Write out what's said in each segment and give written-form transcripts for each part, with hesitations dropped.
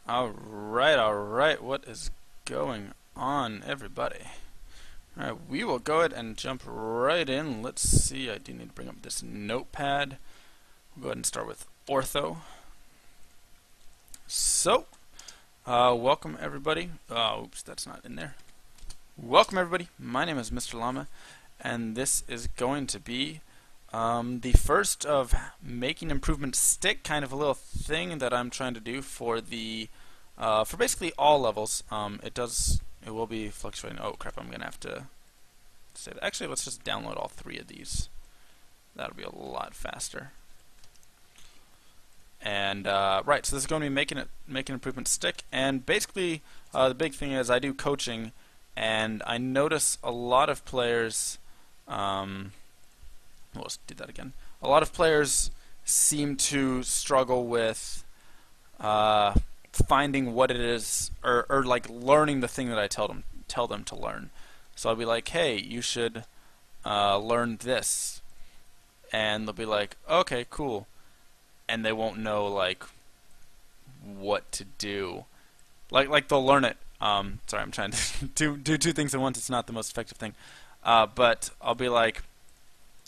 Alright, what is going on, everybody? Alright, we will go ahead and jump right in. Let's see, I do need to bring up this notepad. We'll go ahead and start with ortho. So, welcome everybody. Oops, that's not in there. Welcome everybody, my name is Mr. Llama, and this is going to be the first of making improvements stick, kind of a little thing that I'm trying to do for the for basically all levels. It will be fluctuating. Oh crap! I'm gonna have to save it. Actually, let's just download all three of these. That'll be a lot faster. And right, so this is going to be making improvements stick. And basically, the big thing is I do coaching, and I notice a lot of players. Let's do that again. A lot of players seem to struggle with finding what it is, or like learning the thing that I tell them to learn. So I'll be like, hey, you should learn this, and they'll be like, okay, cool, and they won't know like what to do. Like they'll learn it. Sorry, I'm trying to do two things at once. It's not the most effective thing, but I'll be like,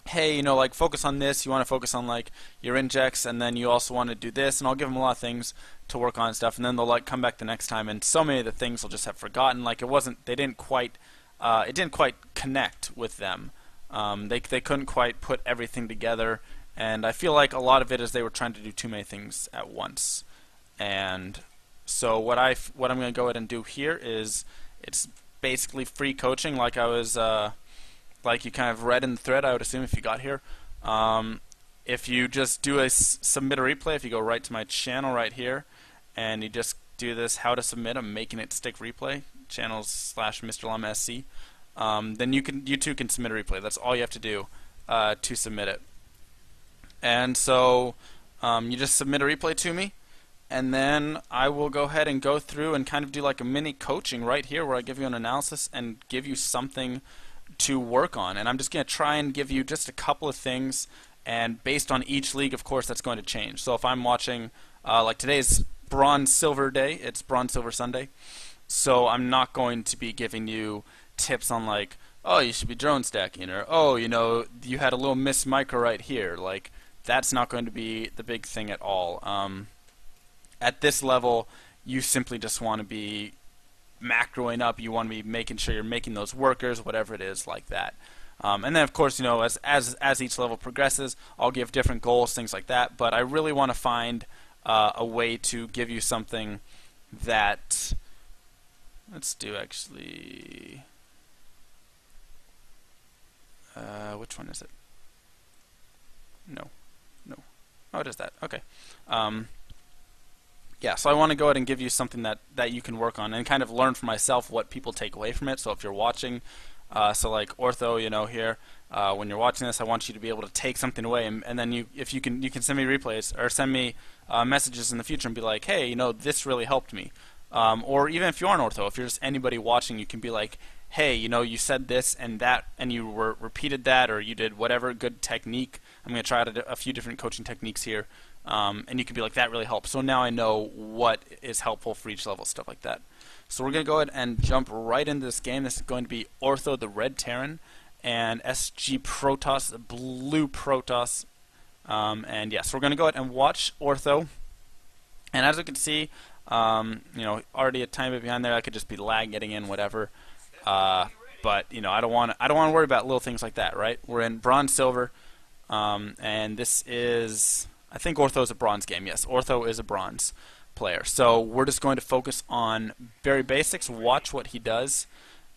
hey, like focus on this. You want to focus on like your injects, and then you also want to do this, and I'll give them a lot of things to work on and stuff, and then they'll like come back the next time, and so many of the things they'll just have forgotten. Like it didn't quite connect with them. They couldn't quite put everything together, and I feel like a lot of it is they were trying to do too many things at once. And so what I'm going to go ahead and do here is it's basically free coaching, like I was. Like you kind of read in the thread, I would assume, if you got here. If you just do submit a replay, if you go right to my channel right here, and you just do this how to submit a making it stick replay, channels/MrLlamaSC, then you too can submit a replay. That's all you have to do to submit it. And so you just submit a replay to me, and then I will go ahead and go through and kind of do like a mini coaching right here, where I give you an analysis and give you something to work on. And I'm just going to try and give you just a couple of things, and based on each league, of course, that's going to change. So if I'm watching, like today's Bronze Silver Day, it's Bronze Silver Sunday, so I'm not going to be giving you tips on like, oh, you should be drone stacking, or oh, you had a little miss micro right here. Like, that's not going to be the big thing at all. At this level, you simply just want to be macroing up. You want to be making sure you're making those workers, whatever it is, like that. And then of course, as each level progresses, I'll give different goals, things like that. But I really want to find a way to give you something that, let's do actually, which one is it? No. Oh, it is that. Okay. Yeah, so I want to go ahead and give you something that you can work on and kind of learn for myself what people take away from it. So if you're watching, so like ortho, here, when you're watching this, I want you to be able to take something away, and then if you can send me replays or send me messages in the future and be like, hey, this really helped me. Or even if you aren't ortho, if you're just anybody watching, you can be like, hey, you said this and that, and you repeated that, or you did whatever good technique. I'm going to try out a few different coaching techniques here. And you can be like, that really helps. So now I know what is helpful for each level, stuff like that. So we're going to go ahead and jump right into this game. This is going to be Ortho, the red Terran, and SG Protoss, the blue Protoss. And yeah, so we're going to go ahead and watch Ortho. And as you can see, already a tiny bit behind there. I could just be lag getting in, whatever. But I don't want to worry about little things like that, right? We're in Bronze Silver, and this is, I think Ortho is a bronze game. Yes, Ortho is a bronze player. So we're just going to focus on very basics, watch what he does,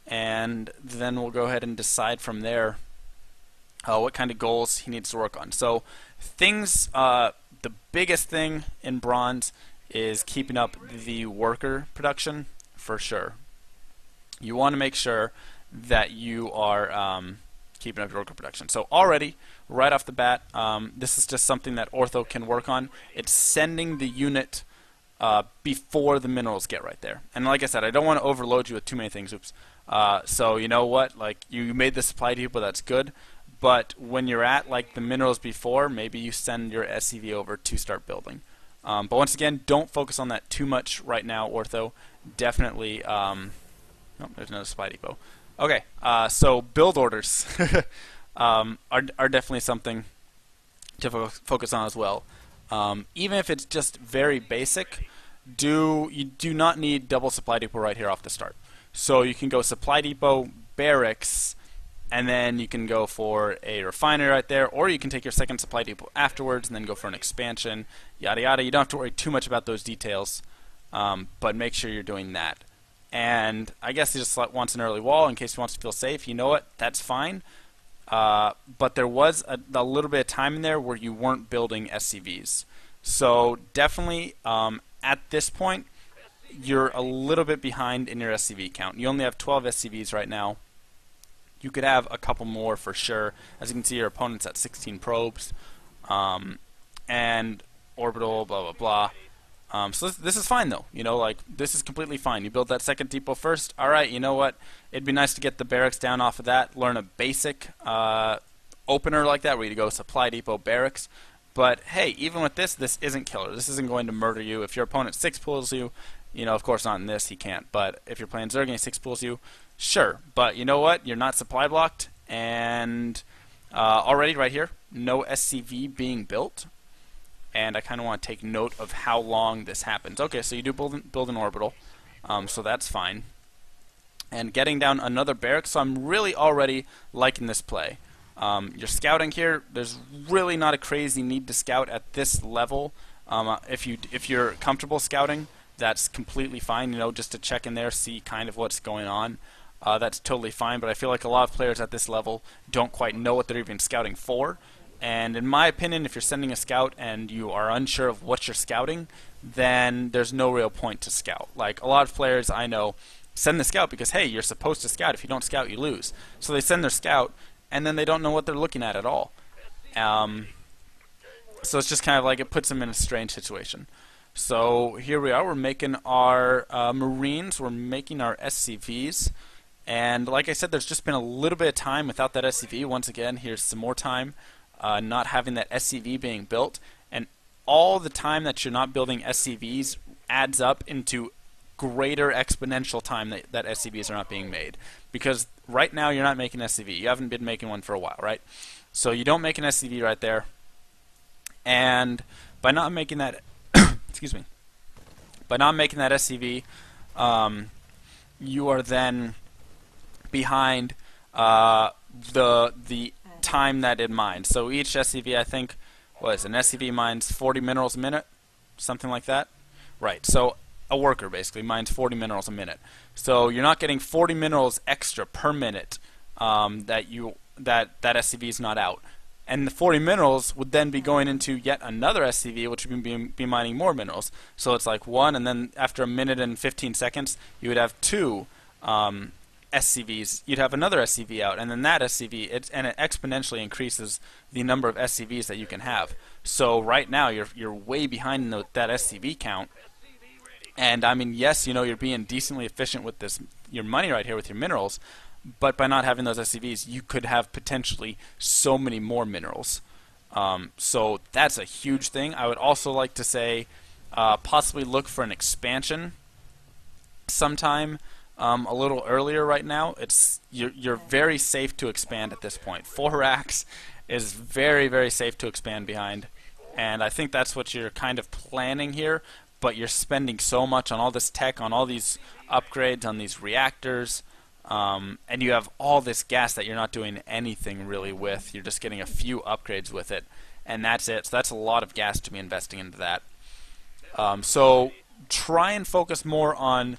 and then we'll go ahead and decide from there what kind of goals he needs to work on. So things, the biggest thing in bronze is keeping up the worker production, for sure. You want to make sure that you are keeping up your worker production. So already, right off the bat, this is just something that Ortho can work on. It's sending the unit before the minerals get right there. And like I said, I don't want to overload you with too many things. Oops. So you know what? Like, you made the supply to people, that's good. But when you're at like the minerals before, maybe you send your SCV over to start building. But once again, don't focus on that too much right now, Ortho. Definitely. Oh, there's another supply depot. Okay, so build orders are definitely something to focus on as well. Even if it's just very basic, you do not need double supply depot right here off the start. So you can go supply depot, barracks, and then you can go for a refinery right there, or you can take your second supply depot afterwards and then go for an expansion, yada yada. You don't have to worry too much about those details, but make sure you're doing that. And I guess he just wants an early wall in case he wants to feel safe. You know what? That's fine. But there was a little bit of time in there where you weren't building SCVs. So definitely at this point, you're a little bit behind in your SCV count. You only have 12 SCVs right now. You could have a couple more for sure. As you can see, your opponent's at 16 probes. And orbital, blah, blah, blah. So this is fine, though. You know, like, this is completely fine. You build that second depot first. All right, you know what? It'd be nice to get the barracks down off of that, learn a basic opener like that where you go supply depot, barracks. But, hey, even with this, this isn't killer. This isn't going to murder you. If your opponent 6-pools you, you know, of course not in this, he can't. But if you're playing Zerg and he 6-pools you, sure. But you know what? You're not supply blocked. And already right here, no SCV being built. And I kind of want to take note of how long this happens. Okay, so you do build an orbital, so that's fine. And getting down another barracks, so I'm really already liking this play. You're scouting here. There's really not a crazy need to scout at this level. If you're comfortable scouting, that's completely fine. You know, just to check in there, see kind of what's going on. That's totally fine. But I feel like a lot of players at this level don't quite know what they're even scouting for. And in my opinion, if you're sending a scout and you are unsure of what you're scouting, then there's no real point to scout. Like, a lot of players I know send the scout because, hey, you're supposed to scout. If you don't scout, you lose. So they send their scout, and then they don't know what they're looking at all. So it's just kind of like it puts them in a strange situation. So here we are. We're making our Marines. We're making our SCVs. And like I said, there's just been a little bit of time without that SCV. Once again, here's some more time. Not having that SCV being built, and all the time that you're not building SCVs adds up into greater exponential time that SCVs are not being made. Because right now you're not making SCV. You haven't been making one for a while, right? So you don't make an SCV right there, and by not making that, excuse me, by not making that SCV, you are then behind the time that it mines. So each SCV, I think, was an SCV mines 40 minerals a minute, something like that. Right. So a worker basically mines 40 minerals a minute. So you're not getting 40 minerals extra per minute that SCV is not out. And the 40 minerals would then be going into yet another SCV, which would be mining more minerals. So it's like one, and then after a minute and 15 seconds, you would have two SCVs. You'd have another SCV out, and then that SCV, it exponentially increases the number of SCVs that you can have. So right now, you're way behind that SCV count. And I mean, yes, you know, you're being decently efficient with your money right here with your minerals, but by not having those SCVs, you could have potentially so many more minerals. So that's a huge thing. I would also like to say possibly look for an expansion sometime a little earlier right now. You're very safe to expand at this point. 4 racks is very, very safe to expand behind. And I think that's what you're kind of planning here, but you're spending so much on all this tech, on all these upgrades, on these reactors, and you have all this gas that you're not doing anything really with. You're just getting a few upgrades with it, and that's it. So that's a lot of gas to be investing into that. So try and focus more on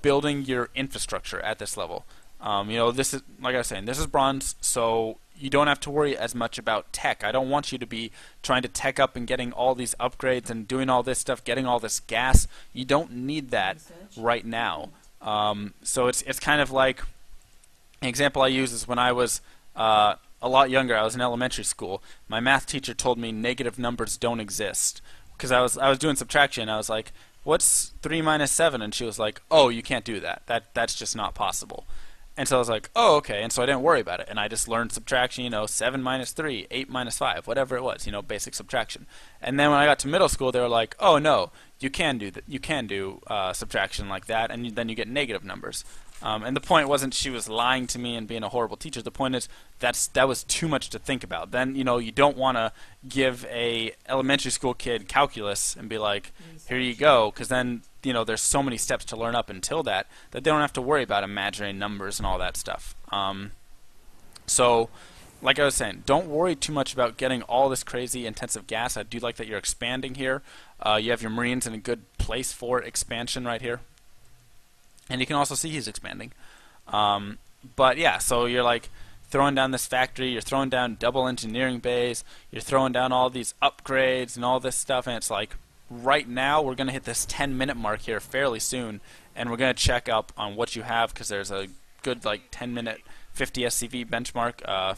building your infrastructure at this level. You know, this is, like I was saying, this is bronze, so you don't have to worry as much about tech. I don't want you to be trying to tech up and getting all these upgrades and doing all this stuff, getting all this gas. You don't need that right now. So it's kind of like, an example I use is when I was a lot younger. I was in elementary school. My math teacher told me negative numbers don't exist, because I was doing subtraction. I was like, what's 3 minus 7? And she was like, oh, you can't do that. That's just not possible. And so I was like, oh, okay. And so I didn't worry about it. And I just learned subtraction, 7 minus 3, 8 minus 5, whatever it was, basic subtraction. And then when I got to middle school, they were like, oh, no, you can do that. You can do subtraction like that, and then you get negative numbers. And the point wasn't she was lying to me and being a horrible teacher. The point is that was too much to think about. Then, you don't want to give a elementary school kid calculus and be like, here you go, because then there's so many steps to learn up until that they don't have to worry about imaginary numbers and all that stuff. So, like I was saying, don't worry too much about getting all this crazy intensive gas. I do like that you're expanding here. You have your Marines in a good place for expansion right here. And you can also see he's expanding. But yeah, so you're like throwing down this factory, you're throwing down double engineering bays, you're throwing down all these upgrades and all this stuff, and it's like, right now we're going to hit this 10-minute mark here fairly soon, and we're going to check up on what you have, because there's a good 10-minute 50 SCV benchmark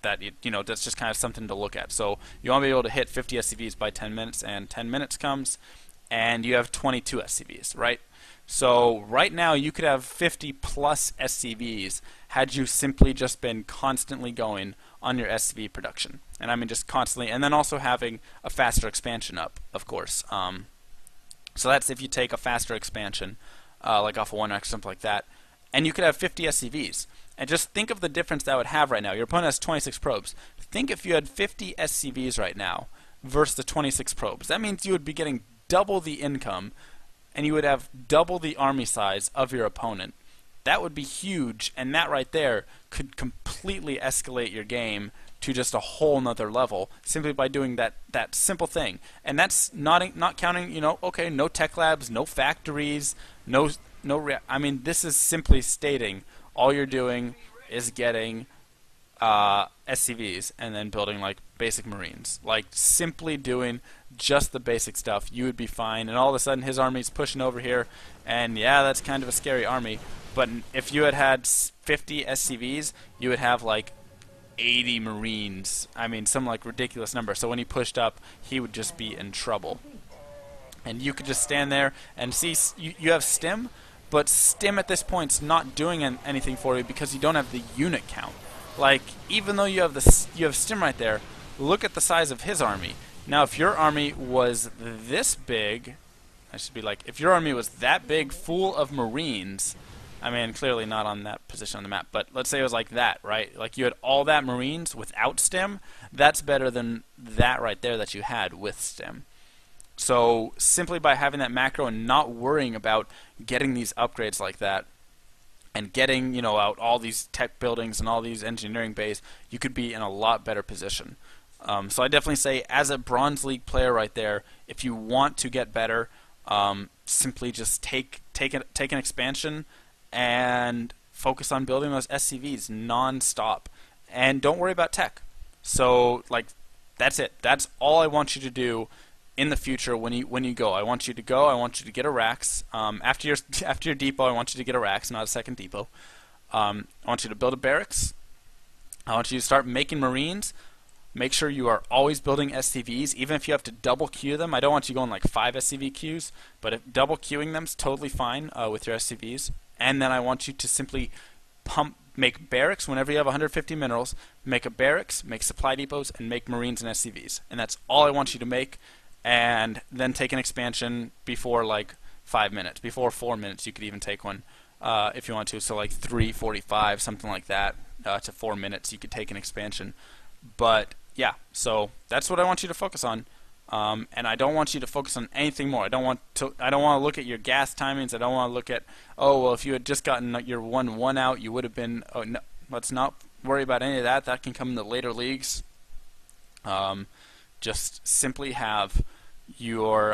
that's just kind of something to look at. So you want to be able to hit 50 SCVs by 10 minutes, and 10 minutes comes and you have 22 SCVs, right? So right now you could have 50 plus SCVs had you simply just been constantly going on your SCV production. And I mean just constantly, and then also having a faster expansion up, of course. So that's if you take a faster expansion, like off of 1X or something like that, and you could have 50 SCVs. And just think of the difference that would have right now. Your opponent has 26 probes. Think if you had 50 SCVs right now versus the 26 probes. That means you would be getting double the income, and you would have double the army size of your opponent. That would be huge, and that right there could completely escalate your game to just a whole nother level simply by doing that simple thing. And that's not counting, okay, no tech labs, no factories, I mean, this is simply stating all you're doing is getting SCVs and then building like basic Marines. Like simply doing just the basic stuff, you would be fine. And all of a sudden his army's pushing over here, and yeah, that's kind of a scary army. But if you had 50 SCVs, you would have like 80 Marines. I mean, some like ridiculous number. So when he pushed up, he would just be in trouble. And you could just stand there and see you have stim, but stim at this point's not doing anything for you because you don't have the unit count. Like, even though you have stim right there, look at the size of his army. Now, if your army was this big, I should be like, if your army was that big, full of Marines, I mean, clearly not on that position on the map, but let's say it was like that, right? Like you had all that Marines without stim, that's better than that right there that you had with stim. So simply by having that macro and not worrying about getting these upgrades like that, and getting, out all these tech buildings and all these engineering bays, you could be in a lot better position. So I definitely say, as a Bronze League player right there, if you want to get better, simply just take an expansion and focus on building those SCVs non-stop. And don't worry about tech. So, that's it. That's all I want you to do in the future when you go. I want you to go. I want you to get a racks. After your depot, I want you to get a racks, not a second depot. I want you to build a barracks. I want you to start making Marines. Make sure you are always building SCVs, even if you have to double queue them. I don't want you going like 5 SCV queues, but if double queuing them is totally fine with your SCVs. And then I want you to simply make barracks whenever you have 150 minerals, make a barracks, make supply depots, and make Marines and SCVs. And that's all I want you to make. And then take an expansion before like 5 minutes. Before 4 minutes, you could even take one if you want to. So like 3:45, something like that, to 4 minutes, you could take an expansion. But yeah, so that's what I want you to focus on. And I don't want you to focus on anything more. I don't want to look at your gas timings. I don't want to look at, oh, well, if you had just gotten your 1-1 out, you would have been. Oh, no, let's not worry about any of that. That can come in the later leagues. Just simply have your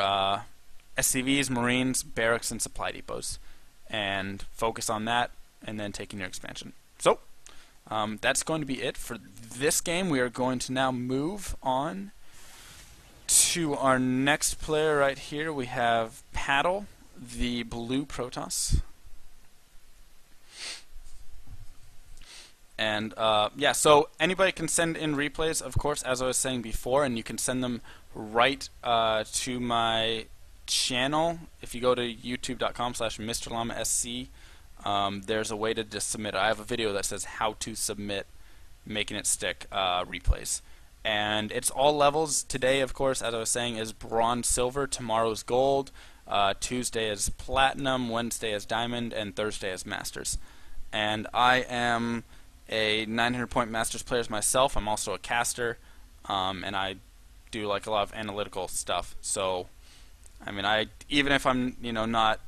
SCVs, Marines, barracks, and supply depots, and focus on that, and then taking your expansion. So that's going to be it for this game. We are going to now move on to our next player right here. We have Paddle, the blue Protoss. And yeah, so anybody can send in replays, of course, as I was saying before, and you can send them right to my channel. If you go to youtube.com/MrLlamaSC, there's a way to just submit. I have a video that says how to submit making it stick replays. And it's all levels. Today, of course, as I was saying, is bronze, silver. Tomorrow's gold. Tuesday is platinum. Wednesday is diamond. And Thursday is masters. And I am a 900-point masters player myself. I'm also a caster, and I do like a lot of analytical stuff. So, I mean, even if I'm not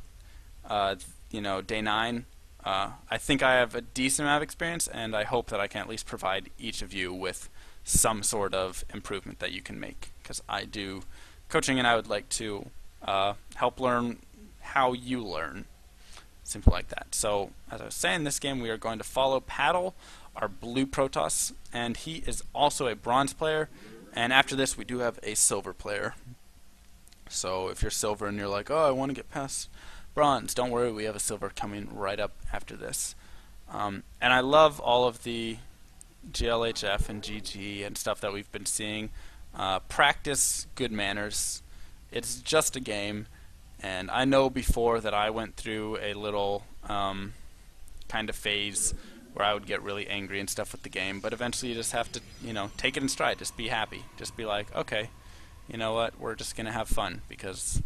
day 9, I think I have a decent amount of experience, and I hope that I can at least provide each of you with some sort of improvement that you can make, because I do coaching and I would like to help learn how you learn. Simple like that. So as I was saying, this game we are going to follow Paddle, our blue Protoss, and he is also a bronze player, and after this we do have a silver player. So if you're silver and you're like, oh, I want to get past bronze, don't worry, we have a silver coming right up after this. And I love all of the GLHF and GG and stuff that we've been seeing. Practice good manners. It's just a game, and I know before that I went through a little kind of phase where I would get really angry and stuff with the game, but eventually you just have to, take it in stride. Just be happy. Just be like, okay, you know what, we're just going to have fun, because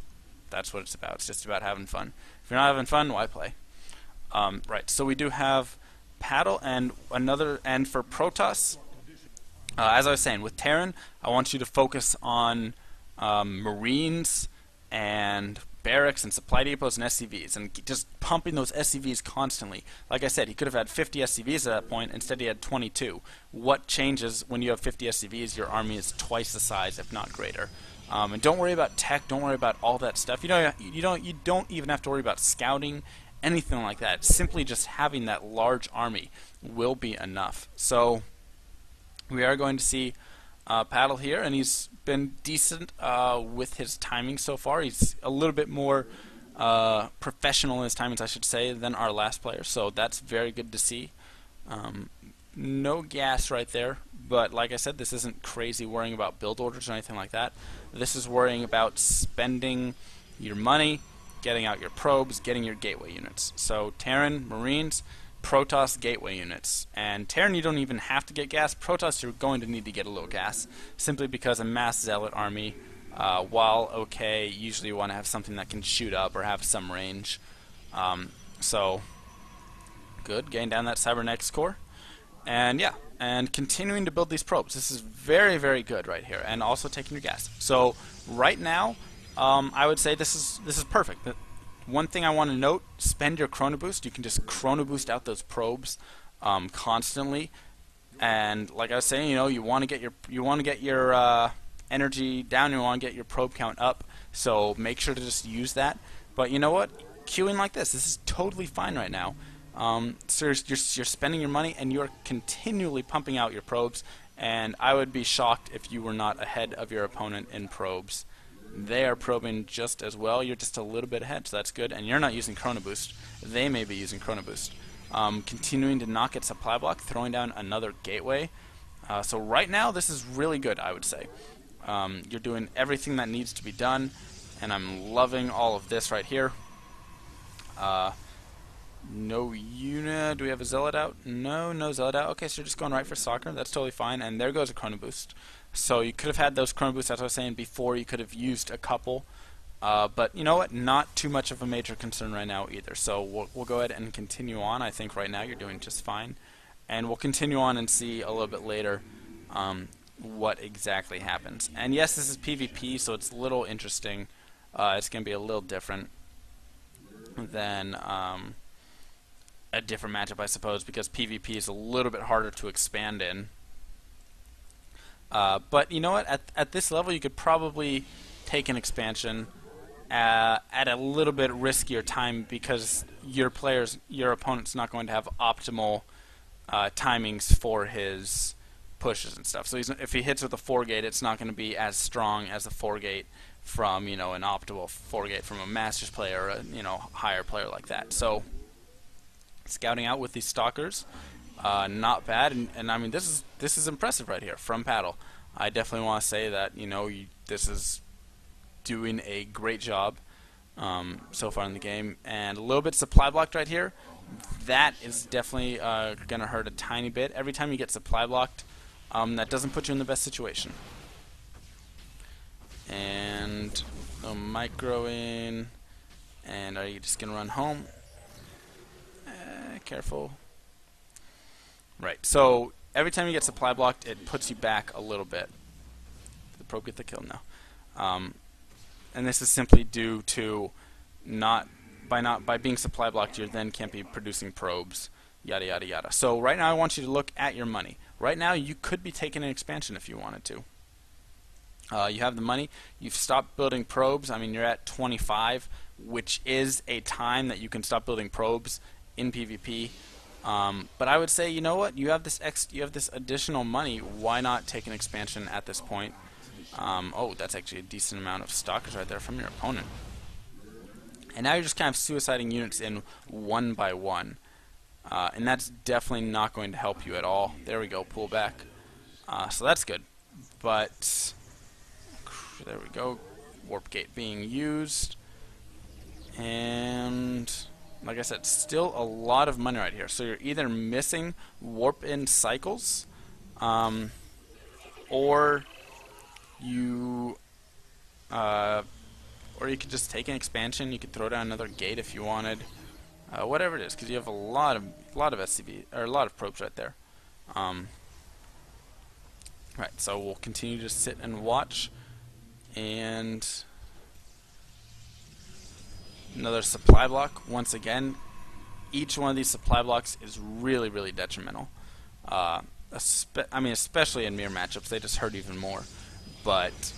that's what it's about. It's just about having fun. If you're not having fun, why play? Right, so we do have Paddle and for Protoss, as I was saying, with Terran, I want you to focus on Marines and barracks and supply depots and SCVs, and just pumping those SCVs constantly. Like I said, he could have had 50 SCVs at that point. Instead, he had 22. What changes when you have 50 SCVs? Your army is twice the size, if not greater. And don't worry about tech. Don't worry about all that stuff. You don't even have to worry about scouting, anything like that. Simply just having that large army will be enough. So we are going to see Paddle here, and he's been decent with his timing so far. He's a little bit more professional in his timings, I should say, than our last player. So that's very good to see. No gas right there, but like I said, this isn't crazy worrying about build orders or anything like that. This is worrying about spending your money, getting out your probes, getting your gateway units. So Terran, Marines, Protoss, gateway units. And Terran, you don't even have to get gas. Protoss, you're going to need to get a little gas, simply because a mass zealot army, while okay, usually you want to have something that can shoot up or have some range. So good, getting down that cybernetics core. And yeah, and continuing to build these probes. This is very, very good right here, and also taking your gas. So right now, I would say this is perfect. One thing I want to note: spend your chrono boost. You can just chrono boost out those probes constantly. And like I was saying, you want to get your energy down. You want to get your probe count up. So make sure to just use that. But you know what? Queuing like this is totally fine right now. So you're spending your money, and you're continually pumping out your probes, and I would be shocked if you were not ahead of your opponent in probes. They are probing just as well. You're just a little bit ahead, so that's good, and you're not using Chrono Boost. They may be using Chrono Boost. Continuing to knock at supply block, throwing down another gateway. So right now, this is really good, I would say. You're doing everything that needs to be done, and I'm loving all of this right here. No unit. Do we have a zealot out? No zealot out. Okay, so you're just going right for soccer. That's totally fine. And there goes a chrono boost. So you could have had those chrono boosts, as I was saying before. You could have used a couple. But you know what? Not too much of a major concern right now either. So we'll go ahead and continue on. I think right now you're doing just fine. And we'll continue on and see a little bit later what exactly happens. And yes, this is PvP, so it's a little interesting. It's going to be a little different than a different matchup, I suppose, because PvP is a little bit harder to expand in. But you know what? At this level, you could probably take an expansion at a little bit riskier time, because your opponent's not going to have optimal timings for his pushes and stuff. So if he hits with a 4-gate, it's not going to be as strong as a 4-gate from an optimal 4-gate from a Masters player or a higher player like that. So scouting out with these stalkers, not bad, and I mean this is impressive right here from Paddle. I definitely want to say that this is doing a great job. so far in the game, and a little bit supply blocked right here. That is definitely going to hurt a tiny bit. Every time you get supply blocked, that doesn't put you in the best situation. And microing. And are you just going to run home? Careful. Right, so every time you get supply blocked, it puts you back a little bit. Did the probe get the kill? No. And this is simply due to by being supply blocked, you then can't be producing probes, yada yada yada. So right now I want you to look at your money. Right now you could be taking an expansion if you wanted to. You have the money. You've stopped building probes. I mean, you're at 25, which is a time that you can stop building probes in PvP. But I would say, you know what? You have this additional money. Why not take an expansion at this point? Oh, that's actually a decent amount of stalkers right there from your opponent. And now you're just kind of suiciding units in one by one. And that's definitely not going to help you at all. There we go, pull back. So that's good. But there we go, warp gate being used. And like I said, still a lot of money right here. So you're either missing warp in cycles, or you could just take an expansion. You could throw down another gate if you wanted, whatever it is, because you have a lot of SCV or a lot of probes right there. Right, so we'll continue to sit and watch, and another supply block. Once again, each one of these supply blocks is really, really detrimental. I mean, especially in mirror matchups, they just hurt even more. But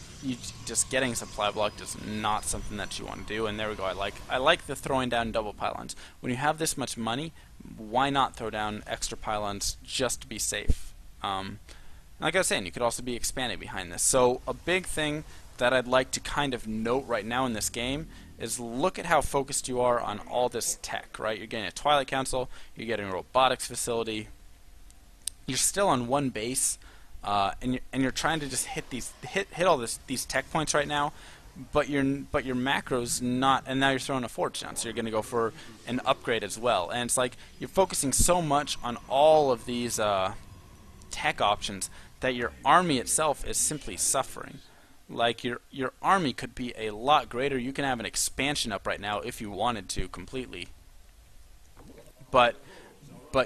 just getting supply blocked is not something that you want to do. And there we go. I like the throwing down double pylons. When you have this much money, why not throw down extra pylons just to be safe? Like I was saying, you could also be expanding behind this. So a big thing that I'd like to kind of note right now in this game is look at how focused you are on all this tech, right? You're getting a Twilight Council, you're getting a robotics facility, you're still on one base, and you're trying to just hit all these tech points right now, but your macro's not, and now you're throwing a forge down, so you're going to go for an upgrade as well. And it's like you're focusing so much on all of these tech options that your army itself is simply suffering. Like your army could be a lot greater. You can have an expansion up right now if you wanted to completely, but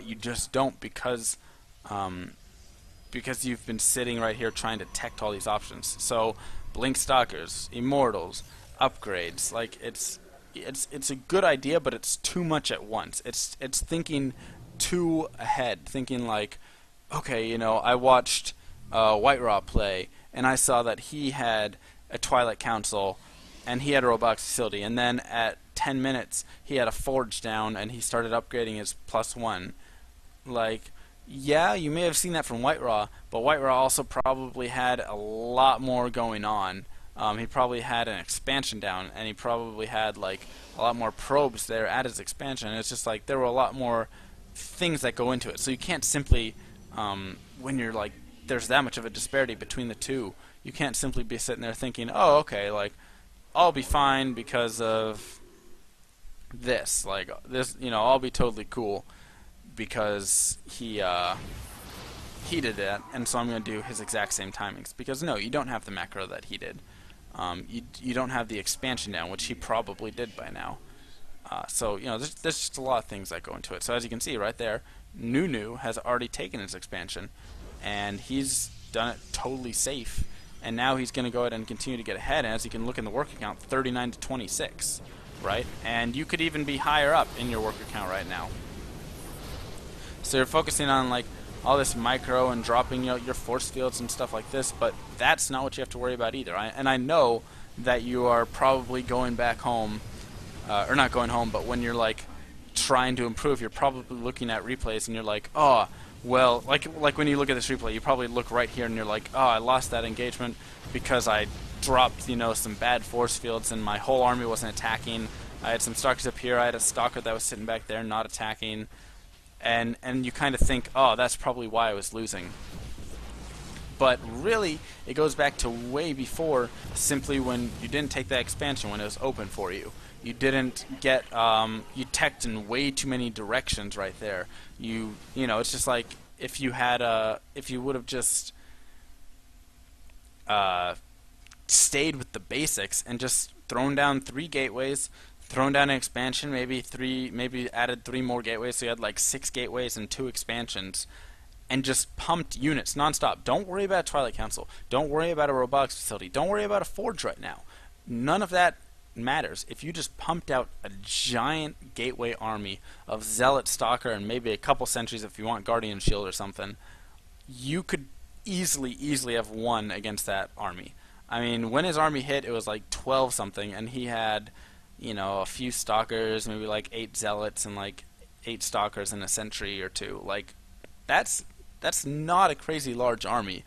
you just don't because you've been sitting right here trying to tech all these options. So blink stalkers, immortals, upgrades. Like it's a good idea, but it's too much at once. It's thinking too ahead, thinking like, okay, you know, I watched White Raw play, and I saw that he had a Twilight Council, and he had a robotics facility, and then at 10 minutes he had a forge down, and he started upgrading his +1. Like, yeah, you may have seen that from White Raw, but White Raw also probably had a lot more going on. He probably had an expansion down, and he probably had like a lot more probes there at his expansion. And it's just like there were a lot more things that go into it. So you can't simply, when you're like, there's that much of a disparity between the two, you can't simply be sitting there thinking, oh, okay, like I'll be fine because of this, like this, you know, I'll be totally cool because he did that, and so I'm going to do his exact same timings. Because no, you don't have the macro that he did. You don't have the expansion down, which he probably did by now. So you know, there's just a lot of things that go into it. So as you can see right there, Nunu has already taken his expansion, and he's done it totally safe. And now he's going to go ahead and continue to get ahead. And as you can look in the worker count, 39 to 26, right? And you could even be higher up in your worker count right now. So you're focusing on like all this micro and dropping your force fields and stuff like this, but that's not what you have to worry about either. And I know that you are probably going back home, or not going home, but when you're like trying to improve, you're probably looking at replays and you're like, oh, well, like when you look at this replay, you probably look right here and you're like, oh, I lost that engagement because I dropped, you know, some bad force fields and my whole army wasn't attacking. I had some stalkers up here. I had a stalker that was sitting back there not attacking. And you kind of think, oh, that's probably why I was losing. But really, it goes back to way before, simply when you didn't take that expansion when it was open for you. You didn't get you teched in way too many directions right there. You know, it's just like if you had if you would have just uh, stayed with the basics and just thrown down 3 gateways, thrown down an expansion, maybe added 3 more gateways, so you had like 6 gateways and 2 expansions, and just pumped units nonstop. Don't worry about Twilight Council. Don't worry about a robotics facility. Don't worry about a forge right now. None of that matters. If you just pumped out a giant gateway army of Zealot, Stalker, and maybe a couple sentries if you want Guardian Shield or something, you could easily have won against that army. I mean, when his army hit, it was like 12 something, and he had, you know, a few Stalkers, maybe like 8 Zealots and like 8 Stalkers and a sentry or 2. Like, that's not a crazy large army.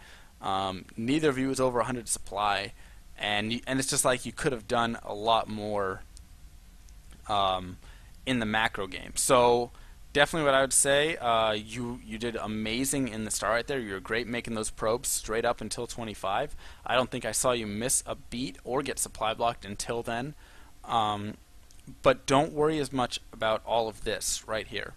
Neither of you was over 100 supply, and it's just like you could have done a lot more in the macro game. So definitely what I would say, you did amazing in the start right there. You were great making those probes straight up until 25. I don't think I saw you miss a beat or get supply blocked until then. But don't worry as much about all of this right here.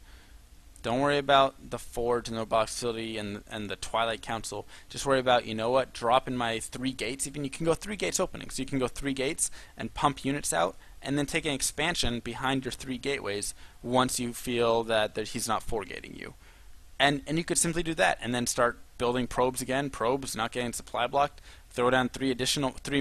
Don't worry about the Forge and the Robotics Facility and the Twilight Council. Just worry about, you know what, dropping my 3 gates. Even you can go 3 gates opening. So you can go 3 gates and pump units out, and then take an expansion behind your 3 gateways once you feel that he's not 4-gating you. And you could simply do that, and then start building probes again. Probes, not getting supply blocked. Throw down 3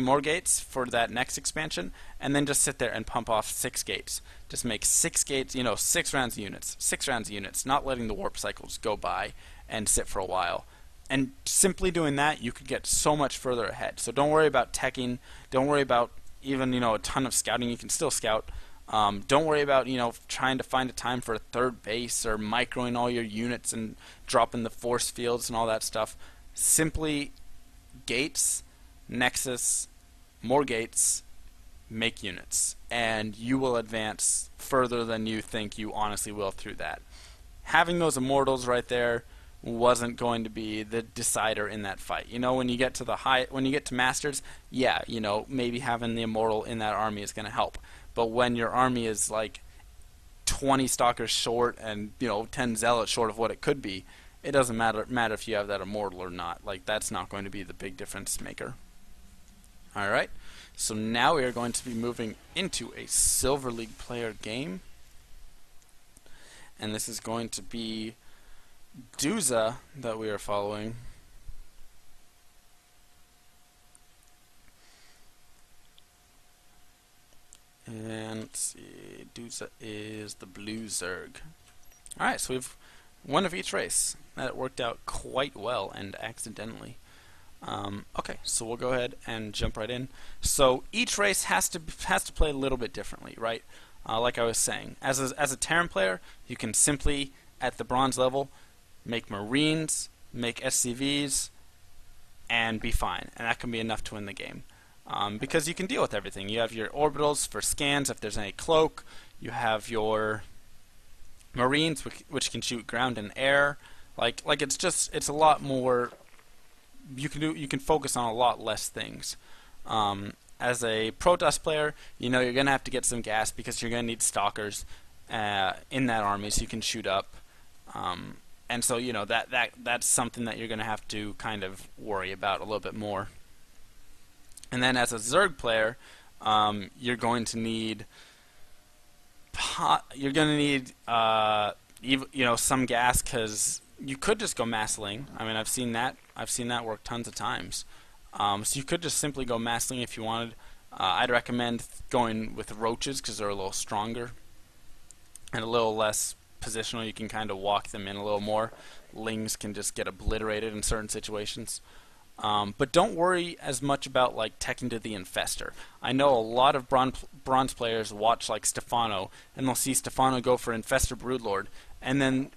more gates for that next expansion, and then just sit there and pump off 6 gates. Just make 6 gates, you know, 6 rounds of units. 6 rounds of units, not letting the warp cycles go by and sit for a while. And simply doing that, you could get so much further ahead. So don't worry about teching. Don't worry about even, you know, a ton of scouting. You can still scout. Don't worry about, you know, trying to find a time for a 3rd base or microing all your units and dropping the force fields and all that stuff. Simply gates, nexus, more gates, make units, and you will advance further than you think you honestly will through that. Having those immortals right there wasn't going to be the decider in that fight. You know, when you get to masters, yeah, you know, maybe having the immortal in that army is going to help. But when your army is like 20 stalkers short and, you know, 10 zealots short of what it could be, it doesn't matter if you have that immortal or not. Like, that's not going to be the big difference maker. Alright, so now we are going to be moving into a Silver League player game. And this is going to be Duza that we are following. And let's see, Duza is the blue Zerg. Alright, so we've one of each race. That worked out quite well and accidentally. Okay, so we'll go ahead and jump right in. So each race has to play a little bit differently, right? Like I was saying, as a Terran player, you can simply at the bronze level make Marines, make SCVs, and be fine, and that can be enough to win the game. Because you can deal with everything. You have your orbitals for scans if there's any cloak. You have your Marines, which can shoot ground and air. Like it's a lot more. You can focus on a lot less things. As a Protoss player, you know you're gonna have to get some gas because you're gonna need stalkers in that army so you can shoot up. And so you know that's something that you're gonna have to kind of worry about a little bit more. And then as a Zerg player, you're going to need some gas because you could just go massling. I mean, I've seen that work tons of times. So you could just simply go massling if you wanted. I'd recommend going with roaches because they're a little stronger and a little less positional. You can kind of walk them in a little more. Lings can just get obliterated in certain situations. But don't worry as much about like teching to the infester. I know a lot of bronze players watch like Stefano, and they'll see Stefano go for infester broodlord, and then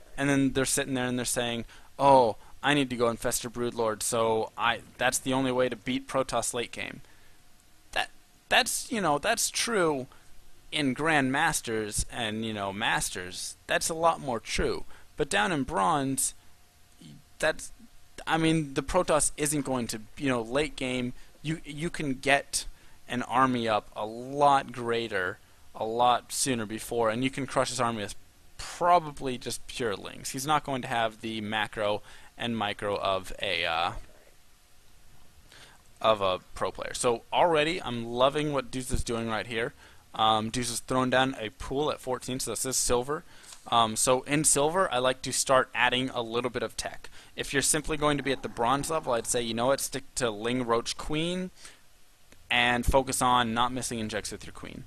they're sitting there and they're saying, "Oh, I need to go infester broodlord, so that's the only way to beat Protoss late game." That's true in Grand Masters and Masters. That's a lot more true. But down in bronze, the Protoss isn't going to, late game, you can get an army up a lot greater a lot sooner before, and you can crush his army with probably just pure lings. He's not going to have the macro and micro of a pro player. So already I'm loving what Deuce is doing right here. Deuce has thrown down a pool at 14, so this is silver. So in silver, I like to start adding a little bit of tech. If you're simply going to be at the bronze level, I'd say, you know what, stick to Ling, Roach, Queen, and focus on not missing injects with your Queen.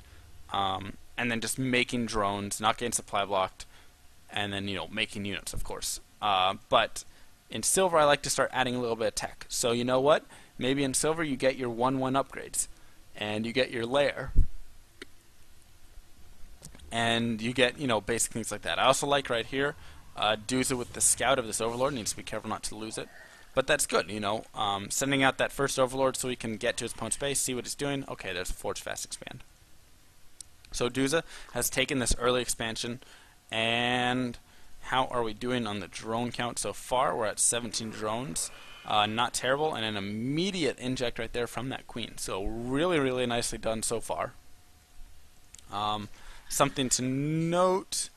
And then just making drones, not getting supply blocked, and then, you know, making units, of course. But in silver, I like to start adding a little bit of tech. So you know what? Maybe in silver you get your 1-1 upgrades, and you get your lair, and you get, you know, basic things like that. I also like right here, Duza with the scout of this overlord. Needs to be careful not to lose it, but that's good, you know. Sending out that first overlord so he can get to his opponent's base, see what he's doing. Okay, there's a Forge Fast Expand. So Duza has taken this early expansion, and how are we doing on the drone count so far? We're at 17 drones. Not terrible, and an immediate inject right there from that queen. So really, really nicely done so far. Something to note,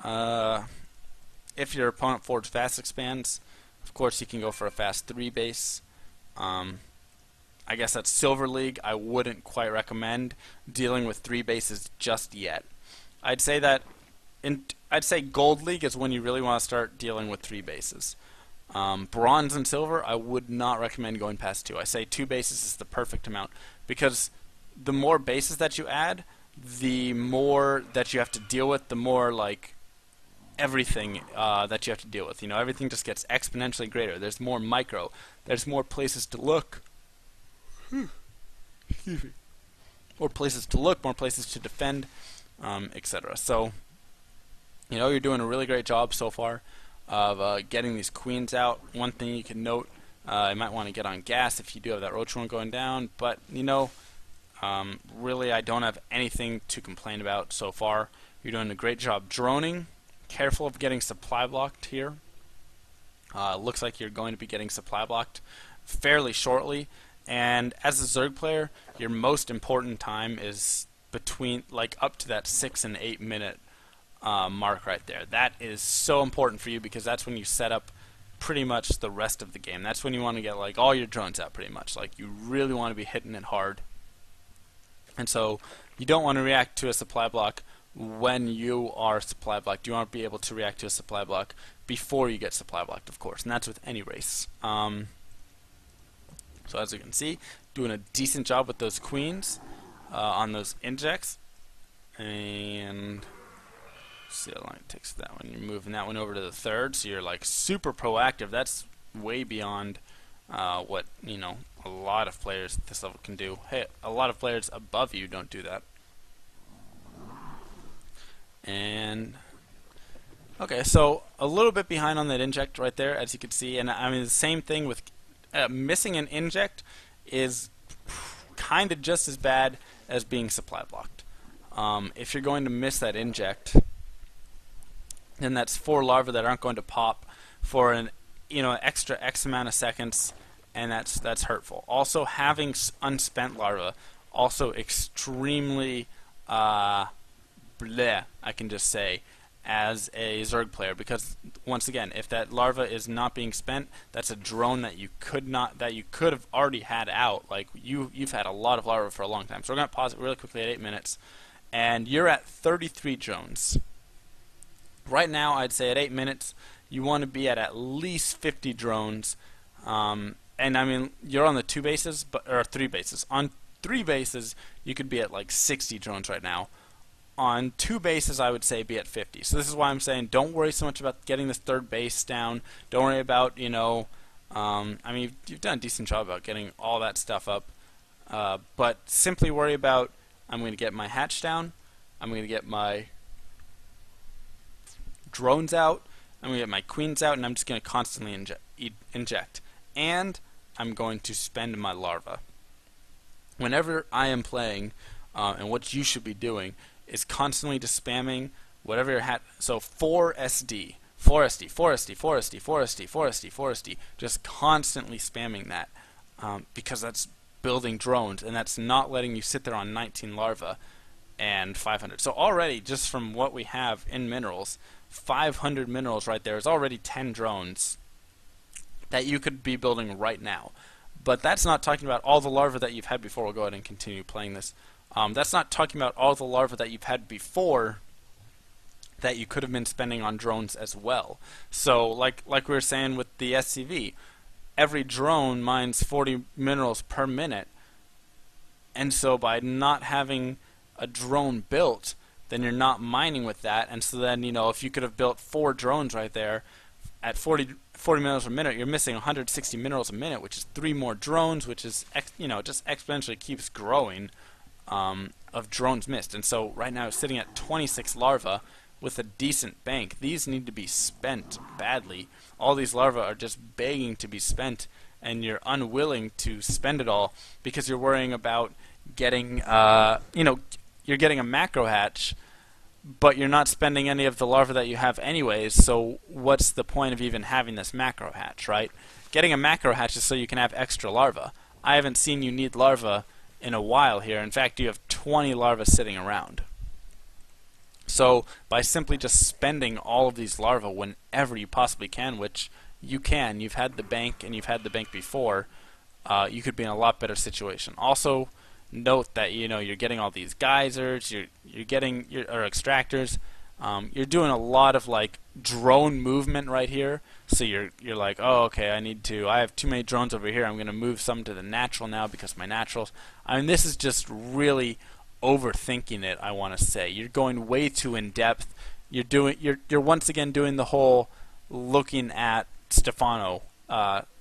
if your opponent Forge Fast expands, of course you can go for a fast 3 base. I guess that's Silver League. I wouldn't quite recommend dealing with 3 bases just yet. I'd say that I'd say Gold League is when you really want to start dealing with 3 bases. Bronze and Silver, I would not recommend going past 2. I say 2 bases is the perfect amount, because the more bases that you add, the more that you have to deal with, the more like everything that you have to deal with. You know, everything just gets exponentially greater. There's more micro. There's more places to look. Excuse me. More places to look, more places to defend, etc. So, you know, you're doing a really great job so far of getting these queens out. One thing you can note, you might want to get on gas if you do have that roach one going down, but, you know, really I don't have anything to complain about so far. You're doing a great job droning. Careful of getting supply blocked here. Looks like you're going to be getting supply blocked fairly shortly. And as a Zerg player, your most important time is between, like, up to that 6 and 8 minute mark right there. That is so important for you, because that's when you set up pretty much the rest of the game. That's when you want to get, like, all your drones out pretty much. Like, you really want to be hitting it hard. And so you don't want to react to a supply block when you are supply blocked. You want to be able to react to a supply block before you get supply blocked, of course, and that's with any race. So as you can see, doing a decent job with those queens on those injects. And see how long it takes that one. You're moving that one over to the third, so you're like super proactive. That's way beyond what, you know, a lot of players at this level can do. Hey, a lot of players above you don't do that. And okay, so a little bit behind on that inject right there, as you can see. And I mean, the same thing with missing an inject is kind of just as bad as being supply blocked. If you're going to miss that inject, then that's 4 larvae that aren't going to pop for an, you know, extra X amount of seconds, and that's hurtful. Also, having unspent larvae, also extremely bleh, I can just say, as a Zerg player, because once again, if that larva is not being spent, that's a drone that you could have already had out. Like, you've had a lot of larvae for a long time. So we're gonna pause it really quickly at 8 minutes, and you're at 33 drones. Right now, I'd say at 8 minutes, you want to be at least 50 drones. And I mean, you're on the 2 bases, or 3 bases. On 3 bases, you could be at like 60 drones right now. On 2 bases, I would say be at 50. So this is why I'm saying don't worry so much about getting this 3rd base down. Don't worry about, you know, I mean, you've done a decent job about getting all that stuff up. But simply worry about, I'm going to get my hatch down, I'm going to get my drones out, I'm going to get my queens out, and I'm just going to constantly inject. And I'm going to spend my larva. Whenever I am playing, and what you should be doing, is constantly just spamming whatever your hat. So 4 SD, 4 SD, 4 SD, 4 SD, 4 SD, 4 SD, 4 SD, just constantly spamming that, because that's building drones, and that's not letting you sit there on 19 larvae and 500. So already, just from what we have in minerals, 500 minerals right there is already 10 drones that you could be building right now. But that's not talking about all the larvae that you've had before. We'll go ahead and continue playing this. That's not talking about all the larvae that you've had before that you could have been spending on drones as well. So like we were saying with the SCV, every drone mines 40 minerals per minute. And so by not having a drone built, then you're not mining with that. And so then, if you could have built 4 drones right there at 40 minerals a minute, you're missing 160 minerals a minute, which is 3 more drones, which is, just exponentially keeps growing of drones missed. And so right now it's sitting at 26 larvae with a decent bank. These need to be spent badly. All these larvae are just begging to be spent, and you're unwilling to spend it all because you're worrying about getting, you're getting a macro hatch, but you're not spending any of the larvae that you have anyways, so what's the point of even having this macro hatch, right? Getting a macro hatch is so you can have extra larvae. I haven't seen you need larvae in a while here. In fact, you have 20 larvae sitting around. So by simply just spending all of these larvae whenever you possibly can, which you can, you've had the bank and you've had the bank before, you could be in a lot better situation. Also, note that you're getting all these geysers, you're getting or extractors. You're doing a lot of like drone movement right here. So you're like, oh, okay, I have too many drones over here. I'm going to move some to the natural now because my naturals. I mean, this is just really overthinking it. I want to say you're going way too in depth. You're once again doing the whole looking at Stefano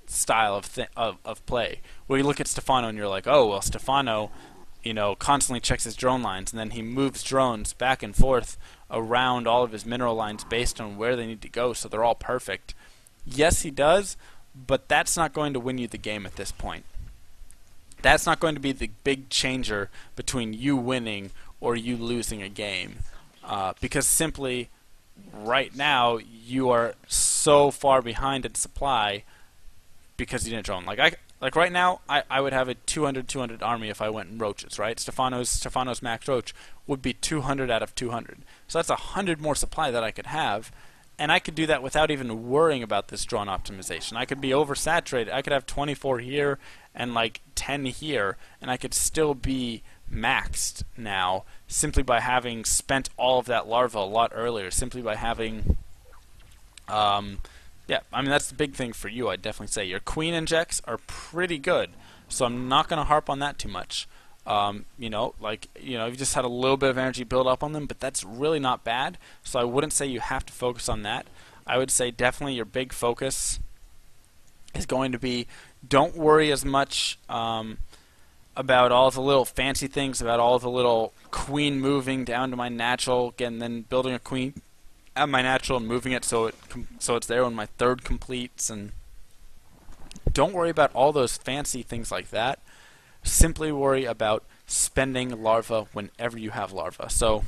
style of play, where you look at Stefano and you're like, oh well, Stefano, constantly checks his drone lines, and then he moves drones back and forth around all of his mineral lines based on where they need to go, so they're all perfect. Yes, he does, but that's not going to win you the game at this point. That's not going to be the big changer between you winning or you losing a game, because simply right now you are so far behind in supply because you didn't drone. Like right now, I would have a 200 army if I went in roaches, right? Stefano's max roach would be 200 out of 200. So that's 100 more supply that I could have, and I could do that without even worrying about this drone optimization. I could be oversaturated. I could have 24 here and like 10 here, and I could still be maxed now simply by having spent all of that larva a lot earlier, simply by having yeah, I mean, that's the big thing for you, I'd definitely say. Your queen injects are pretty good, so I'm not going to harp on that too much. You've just had a little bit of energy build up on them, but that's really not bad, so I wouldn't say you have to focus on that. I would say definitely your big focus is going to be, don't worry as much about all the little fancy things, about all the little queen moving down to my natural, and then building a queen at my natural and moving it so it's there when my third completes. And don't worry about all those fancy things like that. Simply worry about spending larva whenever you have larva. So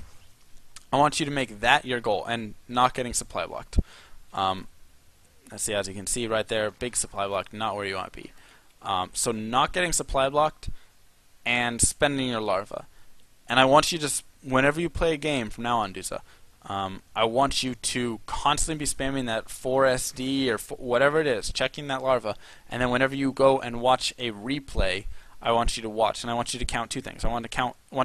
I want you to make that your goal and not getting supply blocked. Let's see, as you can see right there, big supply block, not where you want to be. So not getting supply blocked and spending your larva. And I want you to just, whenever you play a game from now on, Dusa, I want you to constantly be spamming that 4SD or whatever it is, checking that larva, and then whenever you go and watch a replay, I want you to watch, and I want you to count 2 things. I want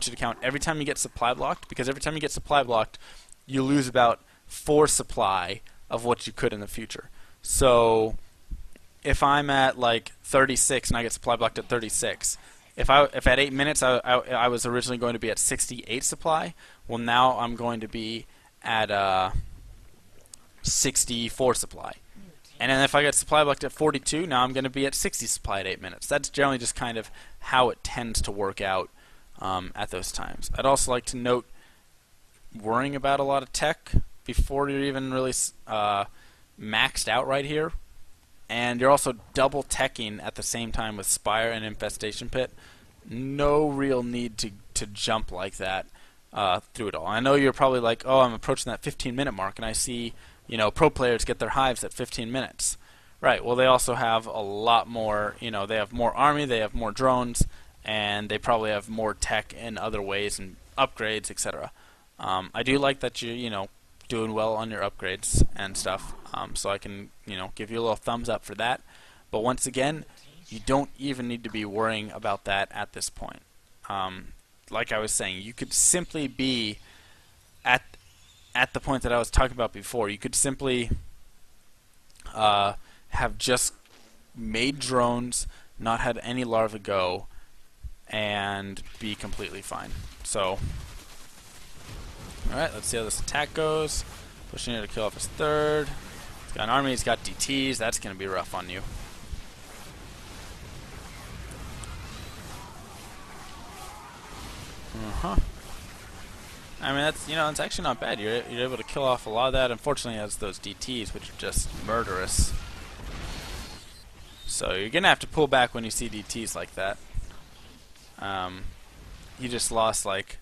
you to count every time you get supply blocked, because every time you get supply blocked, you lose about 4 supply of what you could in the future. So if I'm at like 36 and I get supply blocked at 36, if at 8 minutes I was originally going to be at 68 supply, well now I'm going to be at 64 supply. And then if I get supply blocked at 42, now I'm going to be at 60 supply at 8 minutes. That's generally just kind of how it tends to work out at those times. I'd also like to note worrying about a lot of tech before you're even really maxed out right here. And you're also double teching at the same time with Spire and Infestation Pit. No real need to jump like that through it all. I know you're probably like, oh, I'm approaching that 15-minute mark, and I see, pro players get their hives at 15 minutes. Right, well, they also have a lot more, they have more army, they have more drones, and they probably have more tech in other ways and upgrades, etc. I do like that you know doing well on your upgrades and stuff. So I can give you a little thumbs up for that. But once again, you don't even need to be worrying about that at this point. Like I was saying, you could simply be at the point that I was talking about before. You could simply have just made drones, not had any larvae go, and be completely fine. So, alright, let's see how this attack goes. Pushing it to kill off his third. He's got an army, he's got DTs, that's going to be rough on you. I mean, that's it's actually not bad. You're able to kill off a lot of that. Unfortunately, it has those DTs, which are just murderous. So you're gonna have to pull back when you see DTs like that. You just lost like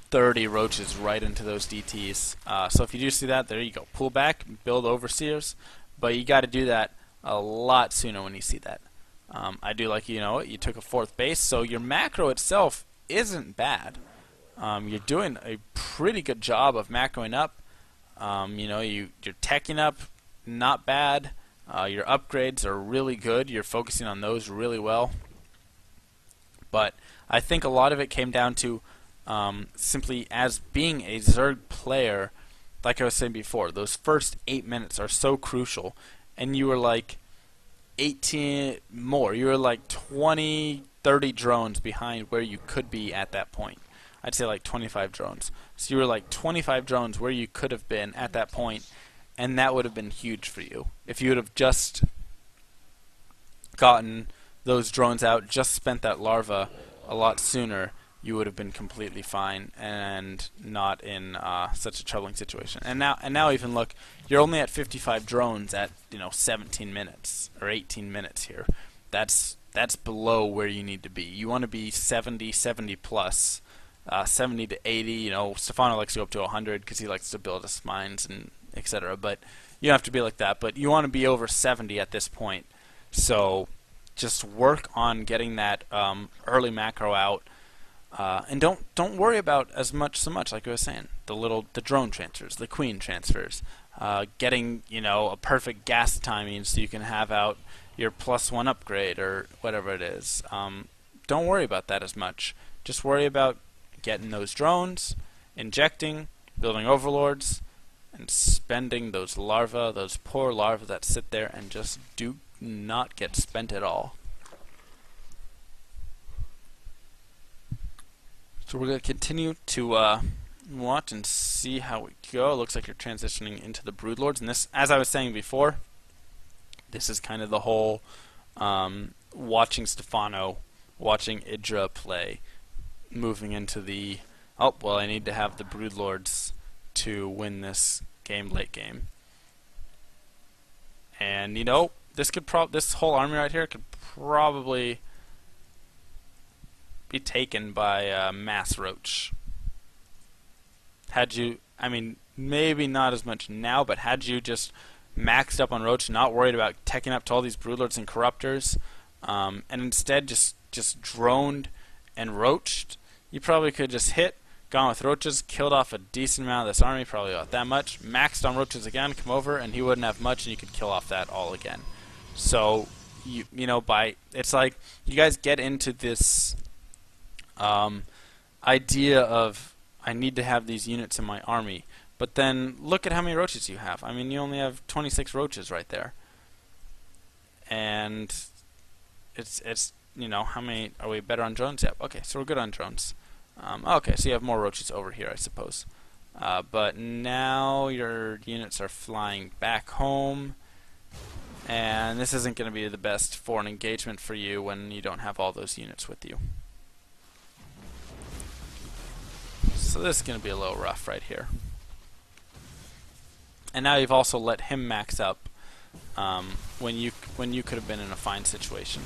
30 roaches right into those DTs. So if you do see that, there you go. Pull back, build overseers, but you got to do that a lot sooner when you see that. I do like you took a 4th base, so your macro itself isn't bad. You're doing a pretty good job of macroing up. You're teching up, not bad. Your upgrades are really good. You're focusing on those really well. But I think a lot of it came down to simply as being a Zerg player, like I was saying before, those first 8 minutes are so crucial. And you were like 18 more. You were like 20, 30 drones behind where you could be at that point. I'd say like 25 drones. So you were like 25 drones where you could have been at that point, and that would have been huge for you. If you would have just gotten those drones out, just spent that larva a lot sooner, you would have been completely fine and not in such a troubling situation. And now even look, you're only at 55 drones at 17 minutes or 18 minutes here. That's below where you need to be. You want to be 70 plus. 70 to 80, Stefano likes to go up to 100 because he likes to build his mines and etc. But you don't have to be like that. But you want to be over 70 at this point. So just work on getting that early macro out, and don't worry about so much like I was saying. The drone transfers, the queen transfers, getting a perfect gas timing so you can have out your +1 upgrade or whatever it is. Don't worry about that as much. Just worry about getting those drones, injecting, building overlords, and spending those larvae, those poor larvae that sit there and just do not get spent at all. So we're going to continue to watch and see how we go. It looks like you're transitioning into the broodlords, and this, as I was saying before, this is kind of the whole watching Stefano, watching Idra play, moving into the I need to have the broodlords to win this game, late game. And this whole army right here could probably be taken by mass roach. Maybe not as much now, but had you just maxed up on roach, not worried about teching up to all these broodlords and corruptors, and instead just droned and roached, you probably could just gone with roaches, killed off a decent amount of this army, probably not that much, maxed on roaches again, come over, and he wouldn't have much, and you could kill off that all again. So, it's like, you guys get into this idea of, I need to have these units in my army, but then look at how many roaches you have. You only have 26 roaches right there. And it's how many are we better on drones? Yep. Okay, so we're good on drones. Okay, so you have more roaches over here, I suppose. But now your units are flying back home, and this isn't going to be the best for an engagement for you when you don't have all those units with you. So this is going to be a little rough right here. And now you've also let him max up when you could have been in a fine situation.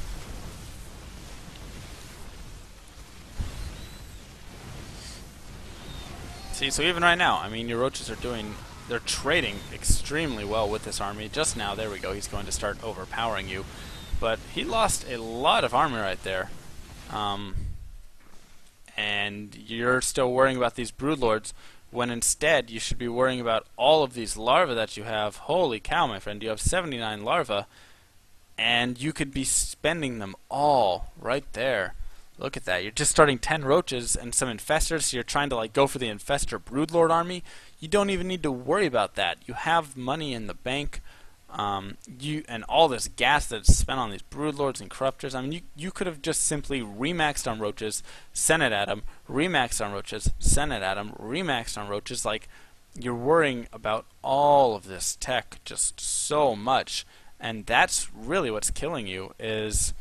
See, so even right now, your roaches they're trading extremely well with this army. Just now, there we go, he's going to start overpowering you. But he lost a lot of army right there. and you're still worrying about these broodlords, when instead you should be worrying about all of these larvae that you have. Holy cow, my friend, you have 79 larvae, and you could be spending them all right there. Look at that. You're just starting 10 roaches and some infestors, so you're trying to like go for the infestor broodlord army. You don't even need to worry about that. You have money in the bank. And all this gas that's spent on these broodlords and corruptors. I mean, you could have just simply remaxed on roaches, sent it at them, remaxed on roaches, sent it at them, remaxed on roaches. Like, you're worrying about all of this tech just so much, and that's really what's killing you, is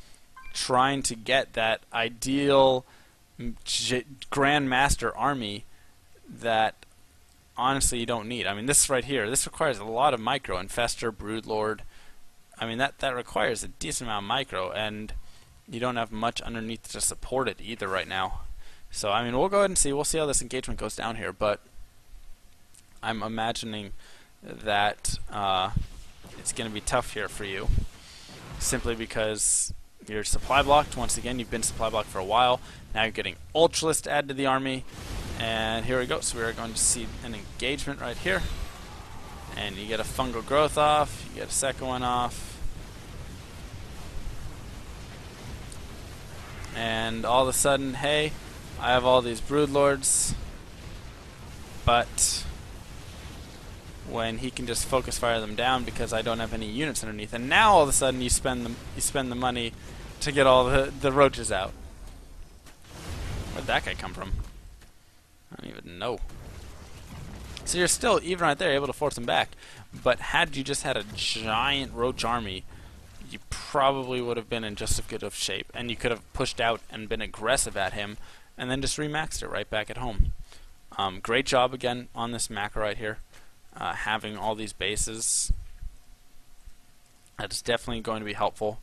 trying to get that ideal grandmaster army that honestly you don't need. I mean, this right here, this requires a lot of micro. Infestor, broodlord. I mean, that requires a decent amount of micro, and you don't have much underneath to support it either right now. So, I mean, we'll go ahead and see. We'll see how this engagement goes down here, but I'm imagining that it's going to be tough here for you, simply because you're supply blocked. Once again, you've been supply blocked for a while. Now you're getting Ultralisk to add to the army. And here we go. So we're going to see an engagement right here. And you get a fungal growth off. You get a second one off. And all of a sudden, hey, I have all these broodlords. But when he can just focus fire them down because I don't have any units underneath. And now all of a sudden you spend the money to get all the roaches out. Where'd that guy come from? I don't even know. So you're still, even right there, able to force him back. But had you just had a giant roach army, you probably would have been in just as good of shape. And you could have pushed out and been aggressive at him, and then just remaxed it right back at home. Great job again on this macro right here. Having all these bases. That's definitely going to be helpful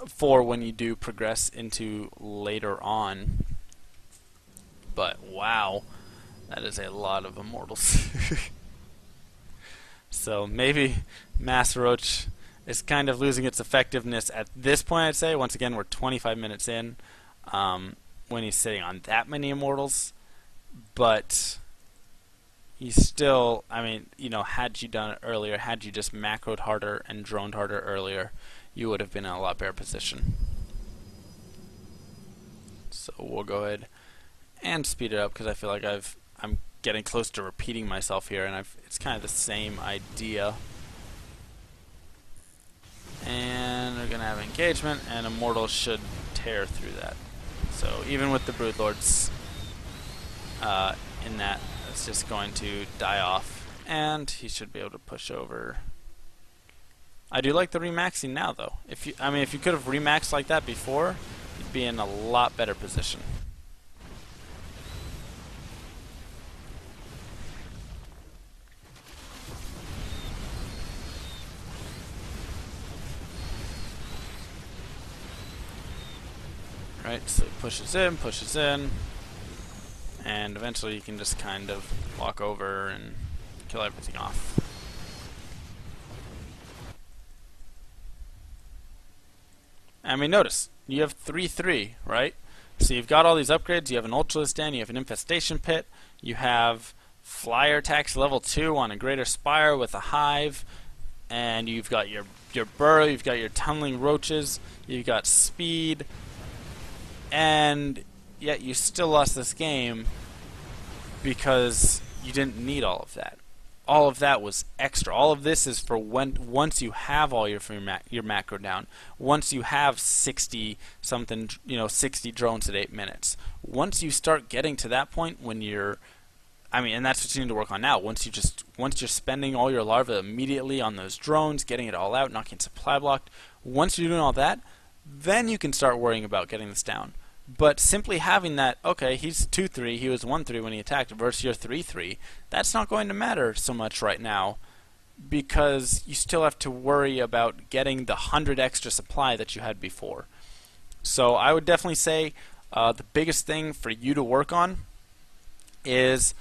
for when you do progress into later on. But wow, that is a lot of immortals. So maybe Master Roach is kind of losing its effectiveness at this point, I'd say. Once again, we're 25 minutes in when he's sitting on that many immortals. But he's still, I mean, you know, had you done it earlier, had you just macroed harder and droned harder earlier, you would have been in a lot better position. So we'll go ahead and speed it up because I feel like I'm getting close to repeating myself here, and it's kind of the same idea. And we're gonna have engagement, and immortals should tear through that. So even with the broodlords in that, it's just going to die off, and he should be able to push over. I do like the remaxing now, though. If you could have remaxed like that before, you'd be in a lot better position. Right, so he pushes in, and eventually you can just kind of walk over and kill everything off. I mean, notice, you have 3-3, right? So you've got all these upgrades, you have an Ultralisk Den, you have an Infestation Pit, you have Flyer Attacks level 2 on a Greater Spire with a Hive, and you've got your Burrow, you've got your Tunneling Roaches, you've got Speed, and yet you still lost this game because you didn't need all of that. All of that was extra. All of this is for once you have all your macro down, once you have 60 something, 60 drones at 8 minutes. Once you start getting to that point when you're, and that's what you need to work on now. Once you're spending all your larvae immediately on those drones, getting it all out, not getting supply blocked. Once you're doing all that, then you can start worrying about getting this down. But simply having that, okay, he's 2-3, he was 1-3 when he attacked, versus your 3-3, that's not going to matter so much right now, because you still have to worry about getting the 100 extra supply that you had before. So I would definitely say the biggest thing for you to work on is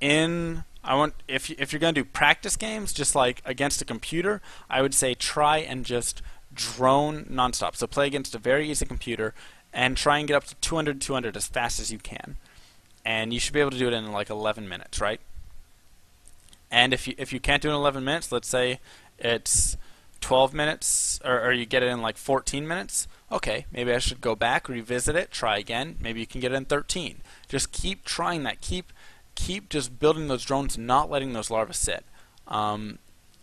if you're going to do practice games, just like against a computer, I would say try and just drone nonstop. So play against a very easy computer and try and get up to 200 as fast as you can. And you should be able to do it in like 11 minutes, right? And if you can't do it in 11 minutes, let's say it's 12 minutes, or you get it in like 14 minutes, okay, maybe I should go back, revisit it, try again. Maybe you can get it in 13. Just keep trying that. Keep just building those drones, not letting those larvae sit.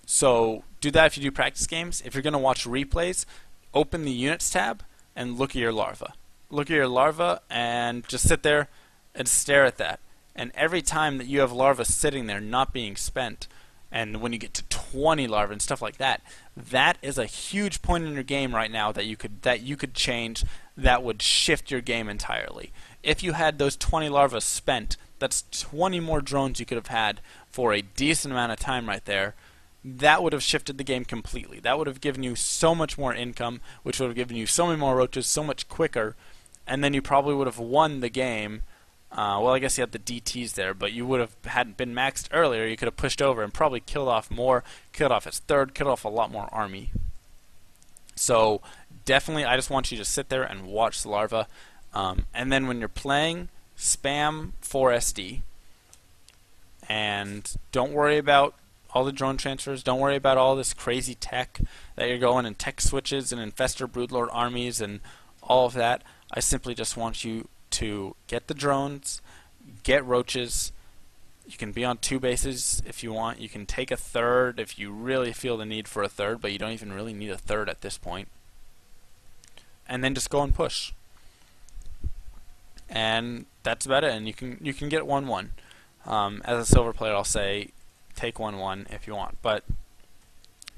So do that if you do practice games. If you're going to watch replays, open the units tab and look at your larva. Look at your larva and just sit there and stare at that. And every time that you have larvae sitting there not being spent, and when you get to 20 larvae and stuff like that, that is a huge point in your game right now that you could change, that would shift your game entirely. If you had those 20 larvae spent, that's 20 more drones you could have had for a decent amount of time right there. That would have shifted the game completely. That would have given you so much more income, which would have given you so many more roaches so much quicker, and then you probably would have won the game. Well, I guess you had the DTs there, but you would have hadn't been maxed earlier. You could have pushed over and probably killed off more, killed off his third, killed off a lot more army. So definitely, I just want you to sit there and watch the larva, and then when you're playing, spam 4SD, and don't worry about all the drone transfers. Don't worry about all this crazy tech that you're going and tech switches and infestor broodlord armies and all of that. I simply just want you to get the drones, get roaches. You can be on 2 bases if you want. You can take a third if you really feel the need for a third, but you don't even really need a third at this point. And then just go and push. And that's about it. And you can get 1-1. As a silver player, I'll say take 1-1 if you want, but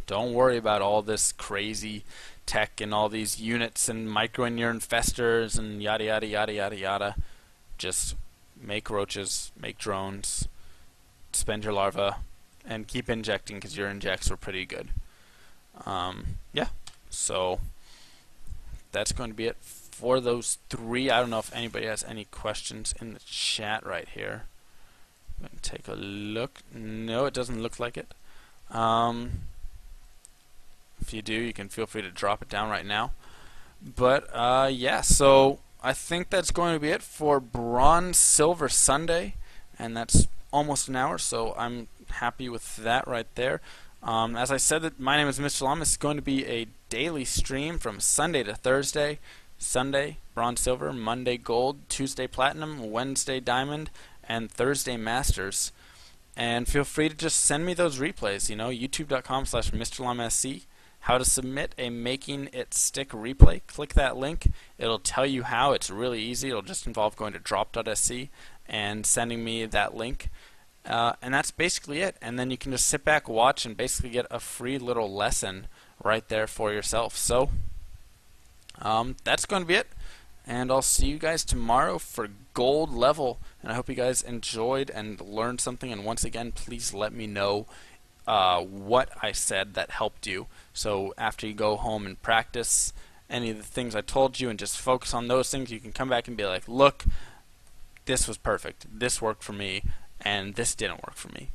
don't worry about all this crazy tech and all these units and micro and your infestors and yada yada yada yada yada. Just make roaches, make drones, spend your larvae, and keep injecting because your injects were pretty good. Yeah, so that's going to be it for those 3. I don't know if anybody has any questions in the chat right here. I'm going to take a look. No, it doesn't look like it. If you do, you can feel free to drop it down right now. But yeah, so I think that's going to be it for Bronze Silver Sunday, and that's almost an hour, so I'm happy with that right there. As I said, my name is MrLlamaSC. It's going to be a daily stream from Sunday to Thursday. Sunday, Bronze Silver, Monday Gold, Tuesday Platinum, Wednesday Diamond, and Thursday Masters. And feel free to just send me those replays, you know, youtube.com/MrLlamaSC. How to submit a Making It Stick replay. Click that link. It'll tell you how. It's really easy. It'll just involve going to drop.sc and sending me that link. And that's basically it. And then you can just sit back, watch, and basically get a free little lesson right there for yourself. So that's going to be it. And I'll see you guys tomorrow for gold level. And I hope you guys enjoyed and learned something. And once again, please let me know what I said that helped you. So after you go home and practice any of the things I told you and just focus on those things, you can come back and be like, look, this was perfect. This worked for me, and this didn't work for me.